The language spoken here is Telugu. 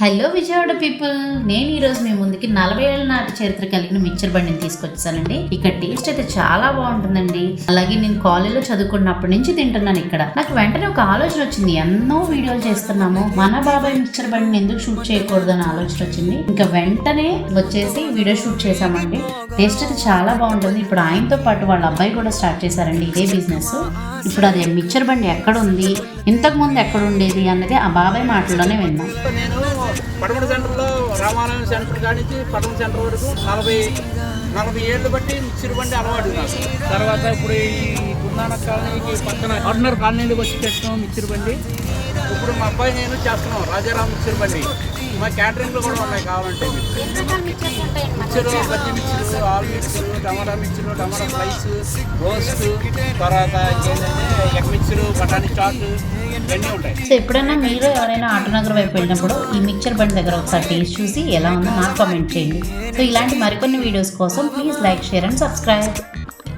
హలో విజయవాడ పీపుల్, నేను ఈ రోజు మీ ముందుకి 40 ఏళ్ల నాటి చరిత్ర కలిగిన మిక్చర్ బండిని తీసుకొచ్చానండి. ఇక్కడ టేస్ట్ అయితే చాలా బాగుంటుందండి. అలాగే నేను కాలేజీలో చదువుకున్నప్పటి నుంచి తింటున్నాను. ఇక్కడ నాకు వెంటనే ఒక ఆలోచన వచ్చింది. ఎన్నో వీడియోలు చేస్తున్నాము, మన బాబాయ్ మిక్చర్ బండిని ఎందుకు షూట్ చేయకూడదు అని ఆలోచన వచ్చింది. ఇంకా వెంటనే వచ్చేసి వీడియో షూట్ చేసామండి. టేస్ట్ అయితే చాలా బాగుంటుంది. ఇప్పుడు ఆయనతో పాటు వాళ్ళ అబ్బాయి కూడా స్టార్ట్ చేశారండి ఇదే బిజినెస్. ఇప్పుడు అదే మిక్చర్ బండి ఎక్కడ ఉంది, ఇంతకు ముందు ఎక్కడ ఉండేది అన్నది ఆ బాబాయ్ మాటల్లోనే విన్నాం. పడమట సెంటర్లో రామాలయం సెంటర్ కానించి పడమట సెంటర్ వరకు 40 ఏళ్ళు బట్టి మిక్సర్ బండి అలవాటు నాకు. తర్వాత ఇప్పుడు ఈ గుందాన కాలనీకి పక్కన ఆర్డినర్ కాలనీకి వచ్చి పెట్టినాం మిక్సర్ బండి. ఇప్పుడు మా అబ్బాయి నేను చేస్తున్నాం రాజారాం మిక్సర్ బండి. మా క్యాటరింగ్లో కూడా ఉన్నాయి కావాలంటే. మిక్సర్, బజ్జీ మిక్సర్, ఆలు మిక్సర్, టమాటా మిక్సర్, టమాటా స్లైస్, రోస్ట్, తర్వాత ఏంటంటే ఎగ్ మిక్సర్, బఠానీ చాట్ ఇవన్నీ ఉంటాయి. సో ఎప్పుడైనా మీరు ఎవరైనా ఆటోనగర్ వైపు వెళ్ళినప్పుడు ఈ మిక్చర్ బండి దగ్గర ఒకసారి టేస్ట్ చూసి ఎలా ఉందో నాకు కామెంట్ చేయండి. సో ఇలాంటి మరికొన్ని వీడియోస్ కోసం please like, share and subscribe.